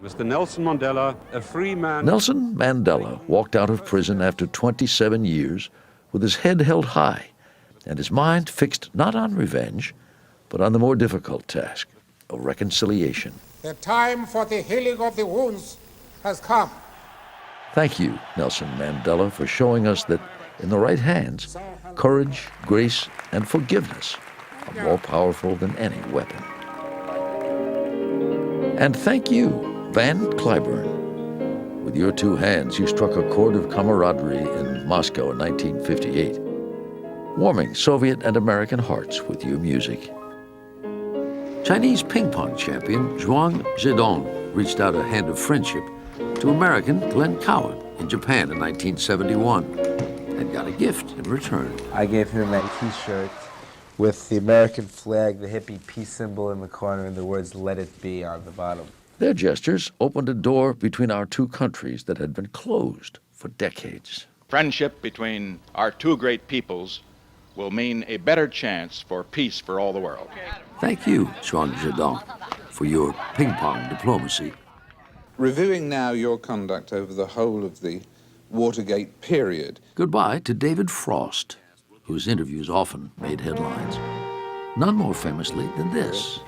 Mr. Nelson Mandela, a free man. Nelson Mandela walked out of prison after 27 years with his head held high and his mind fixed not on revenge, but on the more difficult task of reconciliation. The time for the healing of the wounds has come. Thank you, Nelson Mandela, for showing us that in the right hands, courage, grace, and forgiveness are more powerful than any weapon. And thank you, Van Cliburn. With your two hands, you struck a chord of camaraderie in Moscow in 1958, warming Soviet and American hearts with your music. Chinese ping pong champion Zhuang Zhidong reached out a hand of friendship to American Glenn Cowan in Japan in 1971 and got a gift in return. I gave him a T-shirt with the American flag, the hippie peace symbol in the corner, and the words "Let it be" on the bottom. Their gestures opened a door between our two countries that had been closed for decades. Friendship between our two great peoples will mean a better chance for peace for all the world. Thank you, Zhuang Zhidong, for your ping-pong diplomacy. Reviewing now your conduct over the whole of the Watergate period. Goodbye to David Frost, whose interviews often made headlines. None more famously than this.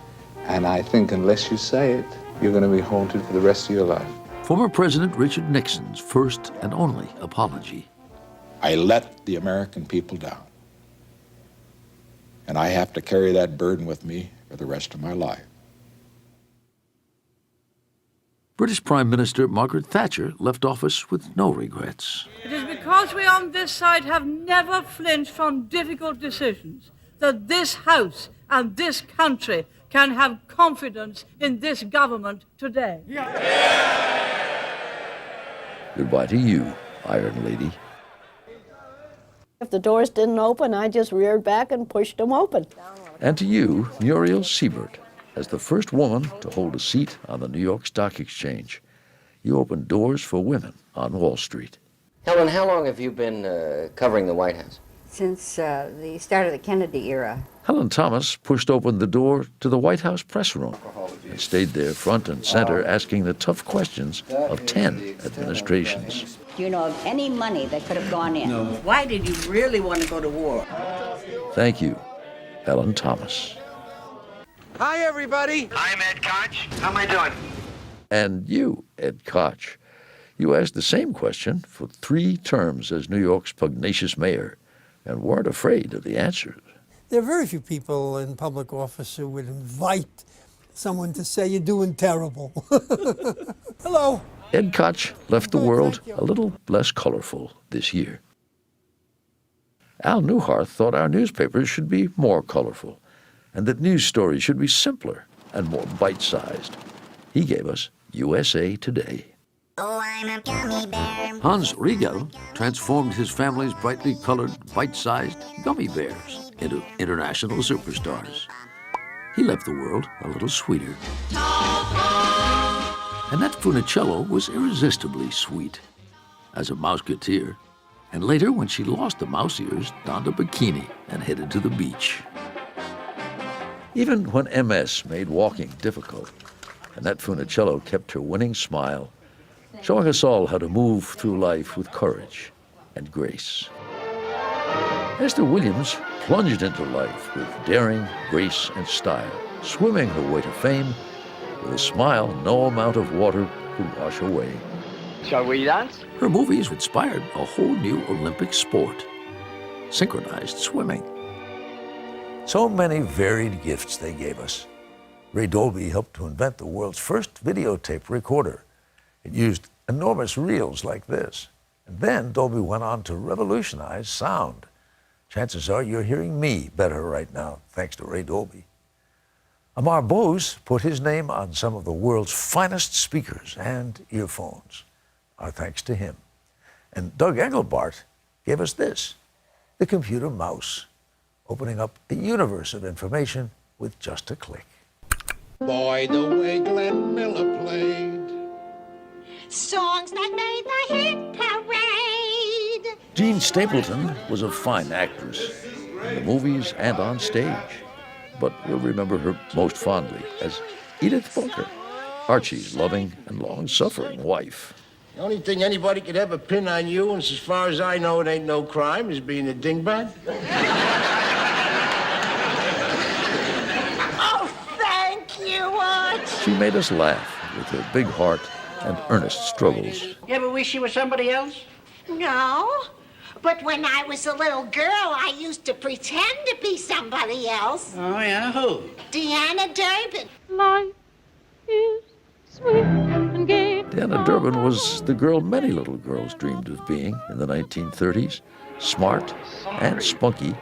And I think unless you say it, you're going to be haunted for the rest of your life. Former President Richard Nixon's first and only apology. I let the American people down. And I have to carry that burden with me for the rest of my life. British Prime Minister Margaret Thatcher left office with no regrets. It is because we on this side have never flinched from difficult decisions that this House and this country can have confidence in this government today. Goodbye to you, Iron Lady. If the doors didn't open, I just reared back and pushed them open. And to you, Muriel Siebert, as the first woman to hold a seat on the New York Stock Exchange. You opened doors for women on Wall Street. Helen, how long have you been covering the White House? Since the start of the Kennedy era. Helen Thomas pushed open the door to the White House press room and stayed there front and center asking the tough questions of 10 administrations. Do you know of any money that could have gone in? No. Why did you really want to go to war? Thank you, Helen Thomas. Hi, everybody. I'm Ed Koch. How am I doing? And you, Ed Koch. You asked the same question for 3 terms as New York's pugnacious mayor and weren't afraid of the answers. There are very few people in public office who would invite someone to say, "You're doing terrible." Hello. Ed Koch left the world a little less colorful this year. Al Newhart thought our newspapers should be more colorful and that news stories should be simpler and more bite-sized. He gave us USA Today. Oh, I'm a gummy bear. Hans Riegel transformed his family's brightly colored, bite-sized gummy bears into international superstars. He left the world a little sweeter. Annette Funicello was irresistibly sweet as a Mouseketeer, and later, when she lost the mouse ears, donned a bikini and headed to the beach. Even when MS made walking difficult, Annette Funicello kept her winning smile, showing us all how to move through life with courage and grace. Esther Williams plunged into life with daring, grace, and style, swimming her way to fame with a smile no amount of water could wash away. Shall we dance? Her movies inspired a whole new Olympic sport, synchronized swimming. So many varied gifts they gave us. Ray Dolby helped to invent the world's first videotape recorder. It used enormous reels like this. And then Dolby went on to revolutionize sound. Chances are you're hearing me better right now, thanks to Ray Dolby. Amar Bose put his name on some of the world's finest speakers and earphones. Our thanks to him. And Doug Engelbart gave us this, the computer mouse, opening up a universe of information with just a click. Boy, the way Glenn Miller played. Songs that made the hit parade. Jean Stapleton was a fine actress in the movies and on stage, but we'll remember her most fondly as Edith Bunker Archie's loving and long-suffering wife. The only thing anybody could ever pin on you, and as far as I know it ain't no crime, is being a dingbat. Oh, thank you, Arch. She made us laugh with her big heart and earnest struggles. You ever wish you were somebody else? No, but when I was a little girl, I used to pretend to be somebody else. Oh, yeah, who? Deanna Durbin. Life is sweet and gay. Deanna Durbin was the girl many little girls dreamed of being in the 1930s. Smart and spunky,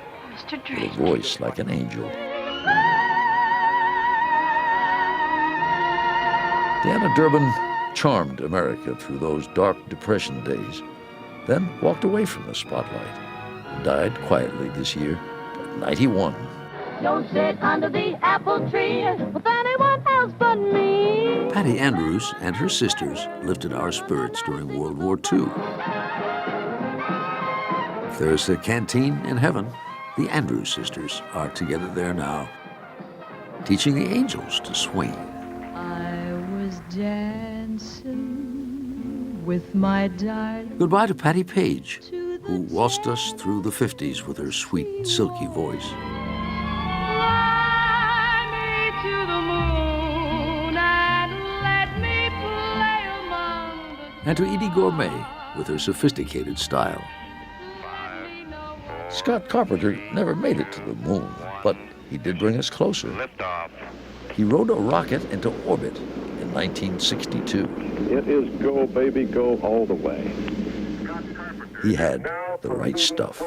with a voice like an angel. Deanna Durbin charmed America through those dark Depression days, then walked away from the spotlight and died quietly this year at 91. Don't sit under the apple tree with anyone else but me. Patty Andrews and her sisters lifted our spirits during World War II. If there's a canteen in heaven, the Andrews sisters are together there now, teaching the angels to swing. I was dancing with my darling. Goodbye to Patty Page, who waltzed us through the 50s with her sweet, silky voice. Fly me to the moon and let me play among the... And to Edie Gourmet with her sophisticated style. Scott Carpenter never made it to the moon, but he did bring us closer. He rode a rocket into orbit in 1962. It is go, baby, go all the way. He had the right stuff.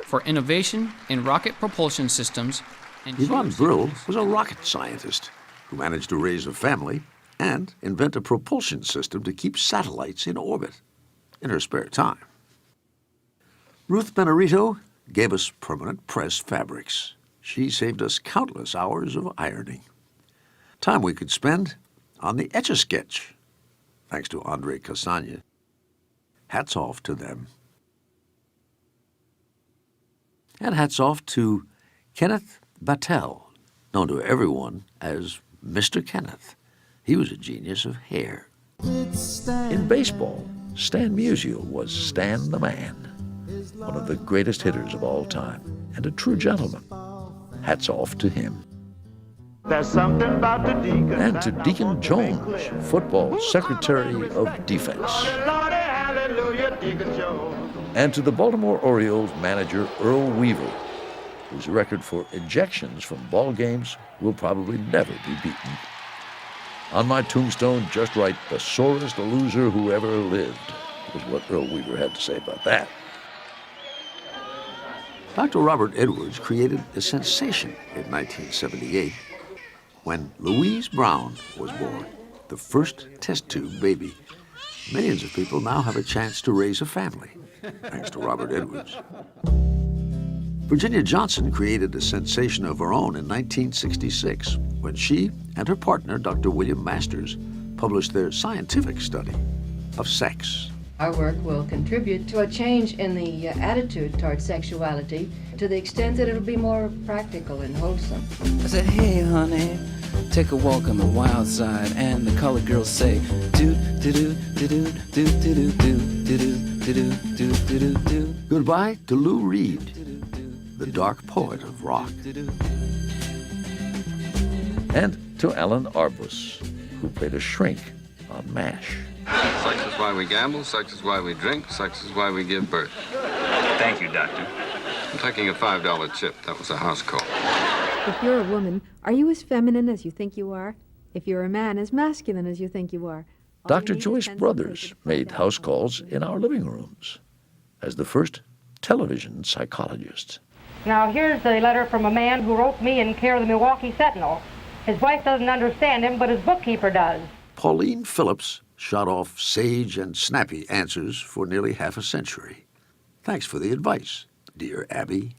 For innovation in rocket propulsion systems. And Yvonne Brill was a rocket scientist who managed to raise a family and invent a propulsion system to keep satellites in orbit in her spare time. Ruth Benarito gave us permanent press fabrics. She saved us countless hours of ironing. Time we could spend on the Etch-a-Sketch, thanks to Andre Castagne. Hats off to them. And hats off to Kenneth Battelle, known to everyone as Mr. Kenneth. He was a genius of hair. In baseball, Stan Musial was Stan the Man, one of the greatest hitters of all time, and a true gentleman. Hats off to him. There's something about the Deacon. And to Deacon Jones, football Secretary of Defense. Lordy, hallelujah, Deacon Jones. And to the Baltimore Orioles manager Earl Weaver, whose record for ejections from ball games will probably never be beaten. On my tombstone, just write the sorest loser who ever lived, was what Earl Weaver had to say about that. Dr. Robert Edwards created a sensation in 1978 when Louise Brown was born, the first test tube baby. Millions of people now have a chance to raise a family, thanks to Robert Edwards. Virginia Johnson created a sensation of her own in 1966 when she and her partner, Dr. William Masters, published their scientific study of sex. Our work will contribute to a change in the attitude towards sexuality to the extent that it'll be more practical and wholesome. I said, hey, honey, take a walk on the wild side, and the colored girls say, do do do do do do do do do do do do do do. Goodbye to Lou Reed, the dark poet of rock. And to Alan Arbus, who played a shrink on MASH. Sex is why we gamble, sex is why we drink, sex is why we give birth. Thank you, Doctor. I'm taking a $5 chip. That was a house call. If you're a woman, are you as feminine as you think you are? If you're a man, as masculine as you think you are? Dr. Joyce Brothers made house calls in our living rooms as the first television psychologist. Now, here's a letter from a man who wrote me in care of the Milwaukee Sentinel. His wife doesn't understand him, but his bookkeeper does. Pauline Phillips shot off sage and snappy answers for nearly half a century. Thanks for the advice, dear Abby.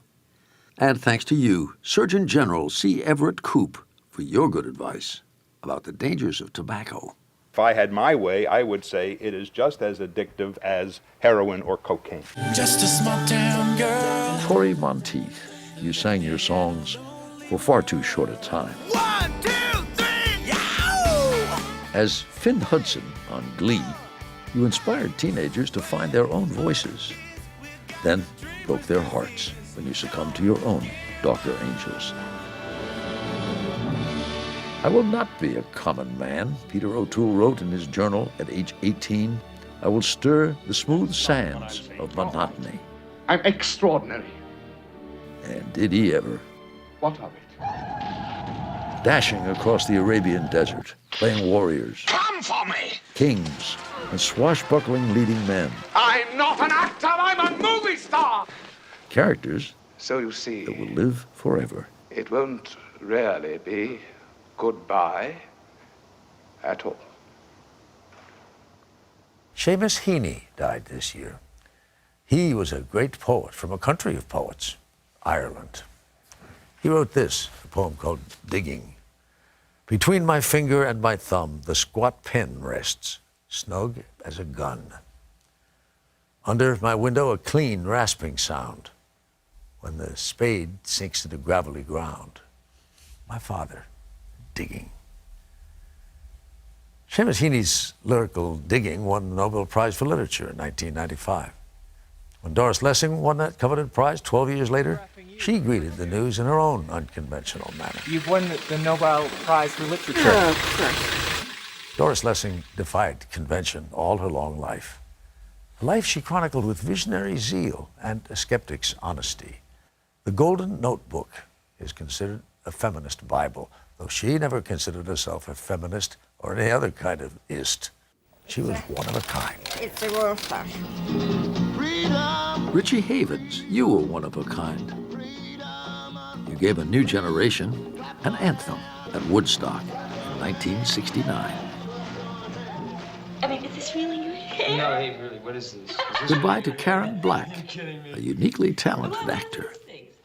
And thanks to you, Surgeon General C. Everett Koop, for your good advice about the dangers of tobacco. If I had my way, I would say it is just as addictive as heroin or cocaine. Just a small town girl. Corey Monteith, you sang your songs for far too short a time. 1, 2, 3, yow! As Finn Hudson on Glee, you inspired teenagers to find their own voices, then broke their hearts when you succumbed to your own darker angels. I will not be a common man, Peter O'Toole wrote in his journal at age 18. I will stir the smooth sands of monotony. I'm extraordinary. And did he ever? What of it? Dashing across the Arabian desert, playing warriors, Come for me! kings, and swashbuckling leading men. I'm not an actor, I'm a movie star! Characters So you see, that will live forever. it won't really be goodbye at all. Seamus Heaney died this year. He was a great poet from a country of poets, Ireland. He wrote this, a poem called Digging. Between my finger and my thumb, the squat pen rests, snug as a gun. Under my window, a clean, rasping sound. When the spade sinks into gravelly ground, my father, digging. Seamus Heaney's lyrical Digging won the Nobel Prize for Literature in 1995. When Doris Lessing won that coveted prize 12 years later, she greeted the news in her own unconventional manner. You've won the Nobel Prize for Literature. Oh, of course. Doris Lessing defied convention all her long life. A life she chronicled with visionary zeal and a skeptic's honesty. The Golden Notebook is considered a feminist Bible, though she never considered herself a feminist or any other kind of ist. She was one of a kind. It's a royal flush. Richie Havens, you were one of a kind. You gave a new generation an anthem at Woodstock in 1969. I mean, is this really your hair? No, hey, really, what is this? Goodbye to Karen Black, a uniquely talented actor.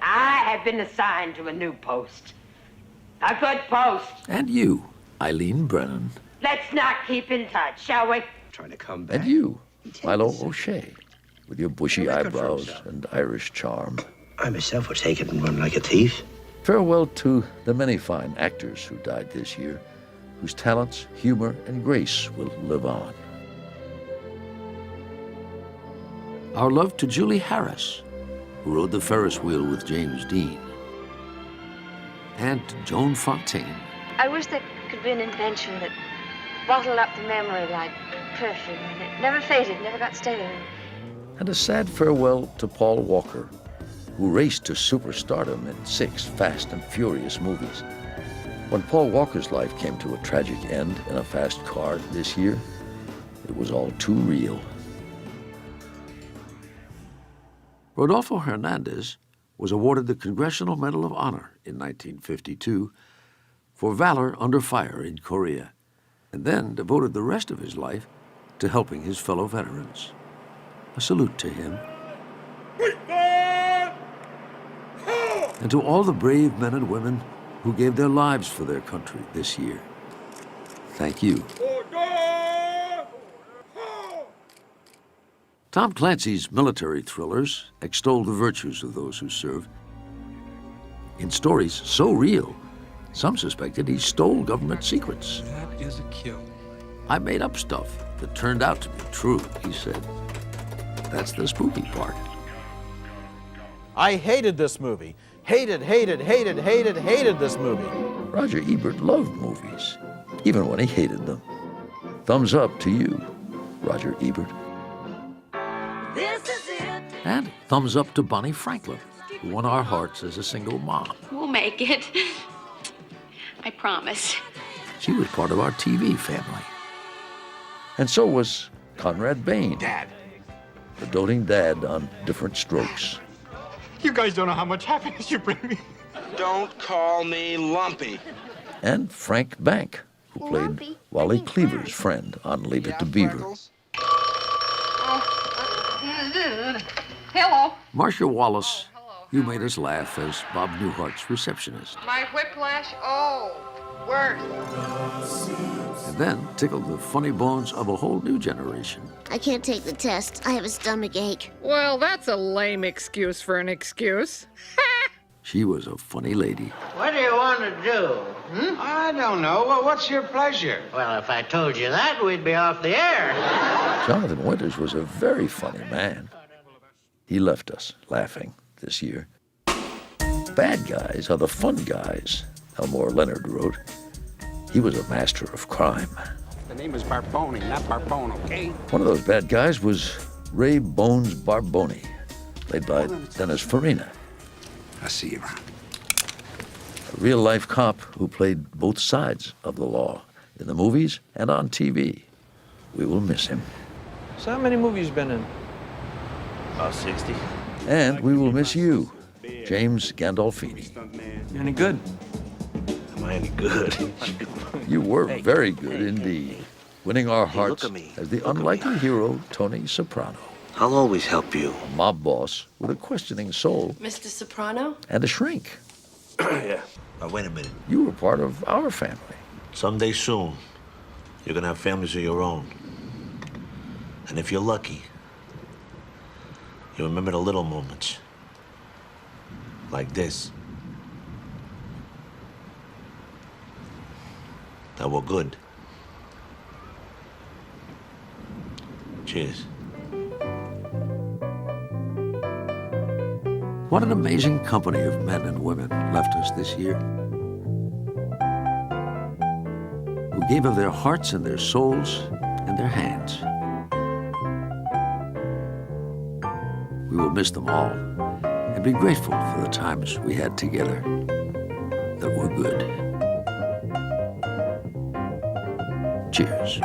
I have been assigned to a new post. A good post. And you, Eileen Brennan. Let's not keep in touch, shall we? Trying to come back. And you, Milo O'Shea, with your bushy eyebrows and Irish charm. I myself would take it and run like a thief. Farewell to the many fine actors who died this year, whose talents, humor, and grace will live on. Our love to Julie Harris, who rode the Ferris wheel with James Dean. And to Joan Fontaine. I wish there could be an invention that bottled up the memory like perfume, and it never faded, never got stale. And a sad farewell to Paul Walker, who raced to superstardom in 6 Fast and Furious movies. When Paul Walker's life came to a tragic end in a fast car this year, it was all too real. Rodolfo Hernandez was awarded the Congressional Medal of Honor in 1952 for valor under fire in Korea, and then devoted the rest of his life to helping his fellow veterans. A salute to him. And to all the brave men and women who gave their lives for their country this year. Thank you. Tom Clancy's military thrillers extol the virtues of those who serve. In stories so real, some suspected he stole government secrets. That is a kill. I made up stuff that turned out to be true, he said. That's the spooky part. I hated this movie. Hated this movie. Roger Ebert loved movies, even when he hated them. Thumbs up to you, Roger Ebert. This is it. And thumbs up to Bonnie Franklin, who won our hearts as a single mom. We'll make it. I promise. She was part of our TV family. And so was Conrad Bain. Dad. The doting dad on different strokes. You guys don't know how much happiness you bring me. Don't call me Lumpy. And Frank Bank, who played Wally Cleaver's friend on Leave It to Beaver. Hello. Marcia Wallace, you made us laugh as Bob Newhart's receptionist. My whiplash, worse. And then tickled the funny bones of a whole new generation. I can't take the test. I have a stomach ache. Well, that's a lame excuse for an excuse. She was a funny lady. What do you want to do? I don't know. Well, what's your pleasure? Well, if I told you that, we'd be off the air. Jonathan Winters was a very funny man. He left us laughing this year. Bad guys are the fun guys, Elmore Leonard wrote. He was a master of crime. The name is Barboni, not Barbone, okay? One of those bad guys was Ray Bones Barboni, played by Dennis Farina. I'll see you around. A real-life cop who played both sides of the law in the movies and on TV. We will miss him. So how many movies you been in? About 60. And we will miss you, James Gandolfini. You any good? Am I any good? You were very good indeed, winning our hearts as the unlikely hero Tony Soprano. I'll always help you. A mob boss with a questioning soul. Mr. Soprano? And a shrink. Yeah. Now, wait a minute. You were part of our family. Someday soon, you're gonna have families of your own. And if you're lucky, you remember the little moments. Like this. That were good. Cheers. What an amazing company of men and women left us this year, who gave of their hearts and their souls and their hands. We will miss them all and be grateful for the times we had together that were good. Cheers.